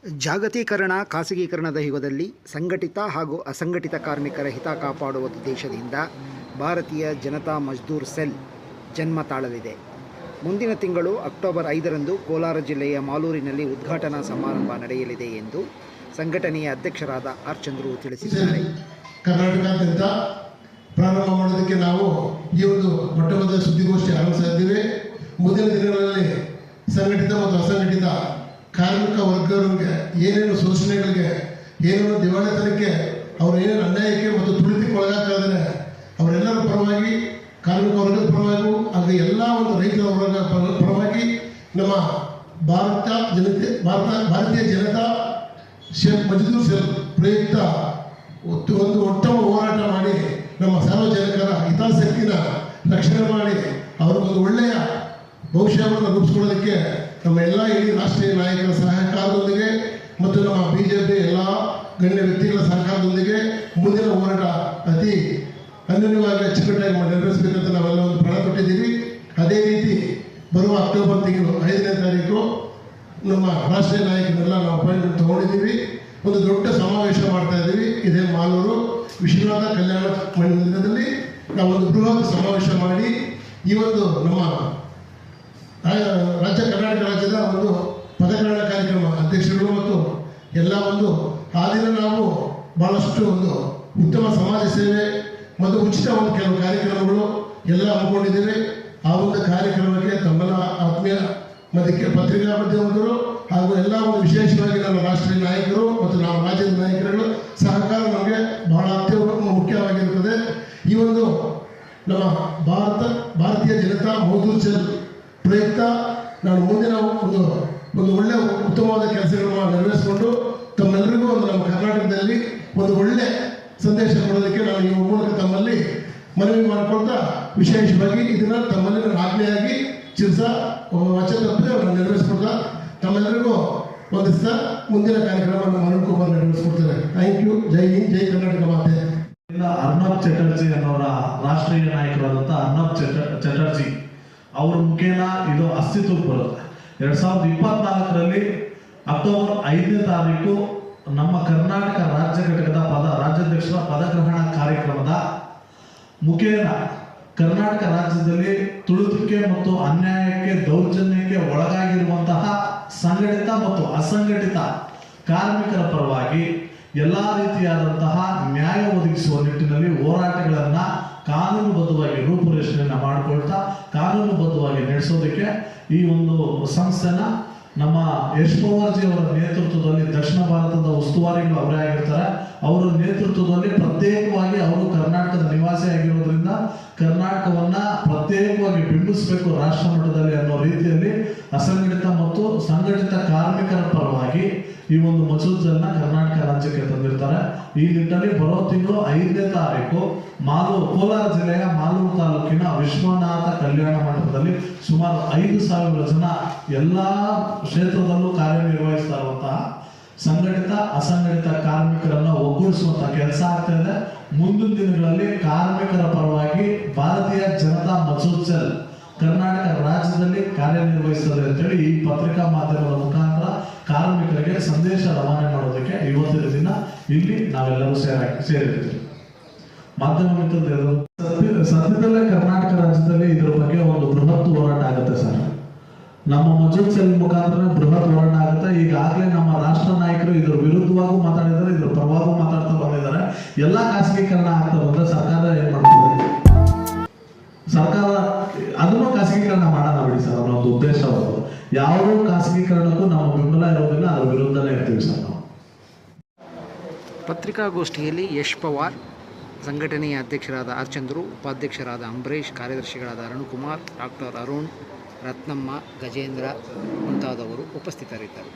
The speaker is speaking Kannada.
ಜಾಗತೀಕರಣ, ಖಾಸಗೀಕರಣದ ಯುಗದಲ್ಲಿ ಸಂಘಟಿತ ಹಾಗೂ ಅಸಂಘಟಿತ ಕಾರ್ಮಿಕರ ಹಿತ ಕಾಪಾಡುವ ಉದ್ದೇಶದಿಂದ ಭಾರತೀಯ ಜನತಾ ಮಜ್ದೂರ್ ಸೆಲ್ ಜನ್ಮ ತಾಳಲಿದೆ. ಮುಂದಿನ ತಿಂಗಳು ಅಕ್ಟೋಬರ್ 5ರಂದು ಕೋಲಾರ ಜಿಲ್ಲೆಯ ಮಾಲೂರಿನಲ್ಲಿ ಉದ್ಘಾಟನಾ ಸಮಾರಂಭ ನಡೆಯಲಿದೆ ಎಂದು ಸಂಘಟನೆಯ ಅಧ್ಯಕ್ಷರಾದ ಆರ್ ಚಂದ್ರು ತಿಳಿಸಿದ್ದಾರೆ. ಕರ್ನಾಟಕದಾದ್ಯಂತ ಪ್ರಾರಂಭ ಮಾಡೋದಕ್ಕೆ ನಾವು ಈ ಒಂದು ಮೊಟ್ಟಮೊದಲ ಸುದ್ದಿಗೋಷ್ಠಿ ಆರಂಭಿಸ್ತಾ ಇದ್ದೀವಿ. ಮುಂದಿನ ದಿನಗಳಲ್ಲಿ ಸಂಘಟಿತ ಮತ್ತು ಅಸಂಘಟಿತ ಕಾರ್ಮಿಕ ವರ್ಗಗಳಿಗೆ ಏನೇನು ಶೋಷಣೆಗಳಿಗೆ, ಏನೇನು ದಿವಾಳಿತನಕ್ಕೆ, ಅವರು ಏನೇನು ಅನ್ಯಾಯಕ್ಕೆ ಮತ್ತು ತುಳಿತಕ್ಕೆ ಒಳಗಾಗ್ತಾ ಇದ್ದಾರೆ ಅವರೆಲ್ಲರ ಪರವಾಗಿ, ಕಾರ್ಮಿಕ ವರ್ಗದ ಪರವಾಗಿ ಹಾಗೂ ಎಲ್ಲ ಒಂದು ರೈತರ ವರ್ಗ ಪರವಾಗಿ ನಮ್ಮ ಭಾರತೀಯ ಜನತಾ ಮಜ್ದೂರ್ ಸೆಲ್ ಪ್ರಯುಕ್ತ ಒಂದು ಉತ್ತಮ ಹೋರಾಟ ಮಾಡಿ ನಮ್ಮ ಸಾರ್ವಜನಿಕರ ಹಿತಾಸಕ್ತಿನ ರಕ್ಷಣೆ ಮಾಡಿ ಅವ್ರಿಗೊಂದು ಒಳ್ಳೆಯ ಭವಿಷ್ಯವನ್ನು ರೂಪಿಸ್ಕೊಳ್ಳೋದಕ್ಕೆ ನಮ್ಮ ಎಲ್ಲ ಇಡೀ ರಾಷ್ಟ್ರೀಯ ನಾಯಕರ ಸಹಕಾರದೊಂದಿಗೆ ಮತ್ತು ನಮ್ಮ ಬಿಜೆಪಿ ಎಲ್ಲ ಗಣ್ಯ ವ್ಯಕ್ತಿಗಳ ಸಹಕಾರದೊಂದಿಗೆ ಮುಂದಿನ ಹೋರಾಟ ಅತಿ ಅನ್ಯೂನ್ಯವಾಗಿ ಅಚ್ಚುಕಟ್ಟಾಗಿ ನೆರವೇರಿಸಬೇಕಂತ ನಾವೆಲ್ಲ ಒಂದು ಪಣ ತೊಟ್ಟಿದ್ದೀವಿ. ಅದೇ ರೀತಿ ಬರುವ ಅಕ್ಟೋಬರ್ ತಿಂಗಳು 5ನೇ ತಾರೀಕು ನಮ್ಮ ರಾಷ್ಟ್ರೀಯ ನಾಯಕರೆಲ್ಲ ನಾವು ಅಪಾಯಿಂಟ್ಮೆಂಟ್ ತಗೊಂಡಿದ್ದೀವಿ. ಒಂದು ದೊಡ್ಡ ಸಮಾವೇಶ ಮಾಡ್ತಾ ಇದ್ದೀವಿ. ಇದೇ ಮಾಲೂರು ವಿಶ್ವನಾಥ ಕಲ್ಯಾಣ ಮಂದಿರದಲ್ಲಿ ನಾವೊಂದು ಬೃಹತ್ ಸಮಾವೇಶ ಮಾಡಿ ಈ ಒಂದು ನಮ್ಮ ಕರ್ನಾಟಕ ರಾಜ್ಯದ ಒಂದು ಪದಗ್ರಹಣ ಕಾರ್ಯಕ್ರಮ ಅಧ್ಯಕ್ಷರುಗಳು ಮತ್ತು ಎಲ್ಲ ಒಂದು ಆ ದಿನ ನಾವು ಬಹಳಷ್ಟು ಒಂದು ಉತ್ತಮ ಸಮಾಜ ಸೇವೆ ಮತ್ತು ಉಚಿತ ಒಂದು ಕೆಲವು ಕಾರ್ಯಕ್ರಮಗಳು ಎಲ್ಲ ಹಮ್ಮಿಕೊಂಡಿದ್ದೇವೆ. ಆ ಒಂದು ಕಾರ್ಯಕ್ರಮಕ್ಕೆ ತಮ್ಮೆಲ್ಲ ಆತ್ಮೀಯ ಮತ್ತು ಪತ್ರಿಕಾ ಮಾಧ್ಯಮದವರು ಹಾಗೂ ಎಲ್ಲ ಒಂದು ವಿಶೇಷವಾಗಿ ನಮ್ಮ ರಾಷ್ಟ್ರೀಯ ನಾಯಕರು ಮತ್ತು ನಮ್ಮ ರಾಜ್ಯದ ನಾಯಕರುಗಳು ಸಹಕಾರ ನಮಗೆ ಬಹಳ ಮುಖ್ಯವಾಗಿರುತ್ತದೆ. ಈ ಒಂದು ನಮ್ಮ ಭಾರತೀಯ ಜನತಾ ಮಜ್ದೂರ್ ಸೆಲ್ ಪ್ರಯುಕ್ತ ನಾನು ಮುಂದಿನ ಒಂದು ಒಳ್ಳೆಯ ಉತ್ತಮವಾದ ಕೆಲಸಗಳನ್ನು ನೆರವೇರಿಸಿಕೊಂಡು ತಮ್ಮೆಲ್ಲರಿಗೂ ಒಂದು ನಮ್ಮ ಕರ್ನಾಟಕದಲ್ಲಿ ಒಂದು ಒಳ್ಳೆ ಸಂದೇಶ ಕೊಡೋದಕ್ಕೆ ನಾನು ಈ ಮೂಲಕ ತಮ್ಮಲ್ಲಿ ಮನವಿ ಮಾಡಿಕೊಳ್ತಾ ವಿಶೇಷವಾಗಿ ಇದನ್ನ ತಮ್ಮಲ್ಲಿ ನಾನು ಆಜ್ಞೆಯಾಗಿ ವಚನ ತಪ್ಪದೆ ಅವರನ್ನು ನೆರವೇರಿಸ್ಕೊಡ್ತಾ ತಮ್ಮೆಲ್ಲರಿಗೂ ಒಂದಿಸ್ತಾ ಮುಂದಿನ ಕಾರ್ಯಕ್ರಮವನ್ನು ಅನುಕೂಲ ನೆರವೇರಿಸ್ಕೊಡ್ತಾರೆ. Thank you. ಜೈ ಹಿಂದ್, ಜೈ ಕರ್ನಾಟಕ ಮಾತೆ. ಅರ್ನಬ್ ಚಟರ್ಜಿ ಅನ್ನೋರ ರಾಷ್ಟ್ರೀಯ ನಾಯಕರಾದಂಥ ಅರ್ನಬ್ ಚಟರ್ಜಿ ಅವ್ರ ಮುಖೇನ ಇದು ಅಸ್ತಿತ್ವಕ್ಕೆ ಬರುತ್ತೆ. 2024ರಲ್ಲಿ ಅಕ್ಟೋಬರ್ 5ನೇ ತಾರೀಕು ನಮ್ಮ ಕರ್ನಾಟಕ ರಾಜ್ಯ ಘಟಕದ ರಾಜ್ಯಾಧ್ಯಕ್ಷರ ಪದಗ್ರಹಣ ಕಾರ್ಯಕ್ರಮದ ಮುಖೇನ ಕರ್ನಾಟಕ ರಾಜ್ಯದಲ್ಲಿ ತುಳಿತಕ್ಕೆ ಮತ್ತು ಅನ್ಯಾಯಕ್ಕೆ, ದೌರ್ಜನ್ಯಕ್ಕೆ ಒಳಗಾಗಿರುವಂತಹ ಸಂಘಟಿತ ಮತ್ತು ಅಸಂಘಟಿತ ಕಾರ್ಮಿಕರ ಪರವಾಗಿ ಎಲ್ಲಾ ರೀತಿಯಾದಂತಹ ನ್ಯಾಯ ಒದಗಿಸುವ ನಿಟ್ಟಿನಲ್ಲಿ ಹೋರಾಟಗಳನ್ನ ಕಾನೂನುಬದ್ಧವಾಗಿ ರೂಪುರೇಷಣೆಯನ್ನ ಮಾಡಿಕೊಳ್ತಾ ಕಾನೂನುಬದ್ಧವಾಗಿ ನಡೆಸೋದಕ್ಕೆ ಈ ಒಂದು ಸಂಸ್ಥೆನ ನಮ್ಮ ಯಶ್ ಪವಾರ್ಜಿ ಅವರ ನೇತೃತ್ವದಲ್ಲಿ ದಕ್ಷಿಣ ಭಾರತದ ಉಸ್ತುವಾರಿಗಳು ಅವರೇ ಆಗಿರ್ತಾರೆ. ಅವರ ನೇತೃತ್ವದಲ್ಲಿ ಪ್ರತ್ಯೇಕವಾಗಿ ಅವರು ಕರ್ನಾಟಕದ ನಿವಾಸಿ ಆಗಿರೋದ್ರಿಂದ ಕರ್ನಾಟಕವನ್ನ ಪ್ರತ್ಯೇಕವಾಗಿ ಬಿಂಬಿಸಬೇಕು ರಾಷ್ಟ್ರ ಮಟ್ಟದಲ್ಲಿ ಅನ್ನೋ ರೀತಿಯಲ್ಲಿ ಅಸಂಘಟಿತ ಮತ್ತು ಸಂಘಟಿತ ಕಾರ್ಮಿಕರ ಪರವಾಗಿ ಈ ಒಂದು ಮಜ್ದೂರ್ ಸೆಲ್ನ ಕರ್ನಾಟಕ ರಾಜ್ಯಕ್ಕೆ ತಂದಿರ್ತಾರೆ. ಈ ನಿಟ್ಟಿನಲ್ಲಿ ಬರೋ ತಿಂಗಳು 5ನೇ ತಾರೀಕು ಕೋಲಾರ ಜಿಲ್ಲೆಯ ಮಾಲೂರು ತಾಲೂಕಿನ ವಿಶ್ವನಾಥ ಕಲ್ಯಾಣ ಮಂಟಪದಲ್ಲಿ ಸುಮಾರು 5,000 ಜನ ಎಲ್ಲಾ ಕ್ಷೇತ್ರದಲ್ಲೂ ಕಾರ್ಯನಿರ್ವಹಿಸ್ತಾ ಇರುವಂತಹ ಸಂಘಟಿತ ಅಸಂಘಟಿತ ಕಾರ್ಮಿಕರನ್ನ ಒಗ್ಗೂಡಿಸುವಂತ ಕೆಲಸ ಆಗ್ತಾ ಇದೆ. ಮುಂದಿನ ದಿನಗಳಲ್ಲಿ ಕಾರ್ಮಿಕರ ಪರವಾಗಿ ಭಾರತೀಯ ಜನತಾ ಮಜ್ದೂರ್ ಸೆಲ್ ಕರ್ನಾಟಕ ರಾಜ್ಯದಲ್ಲಿ ಕಾರ್ಯನಿರ್ವಹಿಸ್ತದೆ ಅಂತೇಳಿ ಈ ಪತ್ರಿಕಾ ಮಾಧ್ಯಮದ ಮುಖಾಂತರ ಕಾರ್ಮಿಕರಿಗೆ ಸಂದೇಶ ರವಾನೆ ಮಾಡೋದಕ್ಕೆ ಇವತ್ತಿನ ದಿನ ಇಲ್ಲಿ ನಾವೆಲ್ಲರೂ ಸೇರಿರ್ತೀವಿ. ಮಾಧ್ಯಮ ಮಿತ್ರರು, ಸದ್ಯದಲ್ಲೇ ಕರ್ನಾಟಕ ರಾಜ್ಯದಲ್ಲಿ ಇದರ ಬಗ್ಗೆ ಒಂದು ಬೃಹತ್ ಹೋರಾಟ ಆಗುತ್ತೆ ಸರ್. ನಮ್ಮ ಮಜ್ದೂರ್ ಸೆಲ್ ಮುಖಾಂತರ ಬೃಹತ್ ಹೋರಾಟ ಆಗುತ್ತೆ. ಈಗಾಗಲೇ ನಮ್ಮ ರಾಷ್ಟ್ರ ನಾಯಕರು ಇದರ ವಿರುದ್ಧವಾಗೂ ಮಾತಾಡಿದ್ದಾರೆ, ಇದರ ಪರವಾಗೂ ಮಾತಾಡ್ತಾ ಬಂದಿದ್ದಾರೆ. ಎಲ್ಲಾ ಖಾಸಗೀಕರಣ ಆಗ್ತಾ ಬಂದ್ರೆ ಸರ್ಕಾರ ಏನ್ ಮಾಡ್ತದೆ? ಸರ್ಕಾರ ಅದನ್ನು ಖಾಸಗೀಕರಣ ಮಾಡೋಣ ಬಿಡಿ ಸರ್, ಅನ್ನೋ ಒಂದು ಉದ್ದೇಶ ಅವರು. ಯಾವುದೋ ಖಾಸಗೀಕರಣಕ್ಕೂ ನಮ್ಮ ಬೆಂಬಲ ಇರೋದಿಲ್ಲ, ಅದರ ವಿರುದ್ಧನೇ ಇರ್ತೀವಿ ಸರ್ ನಾವು. ಪತ್ರಿಕಾಗೋಷ್ಠಿಯಲ್ಲಿ ಯಶ್ ಪವಾರ್, ಸಂಘಟನೆಯ ಅಧ್ಯಕ್ಷರಾದ ಆರ್ ಚಂದ್ರು, ಉಪಾಧ್ಯಕ್ಷರಾದ ಅಂಬರೀಶ್, ಕಾರ್ಯದರ್ಶಿಗಳಾದ ಅರುಣ್ಕುಮಾರ್, ಡಾಕ್ಟರ್ ಅರುಣ್, ರತ್ನಮ್ಮ, ಗಜೇಂದ್ರ ಮುಂತಾದವರು ಉಪಸ್ಥಿತರಿದ್ದರು.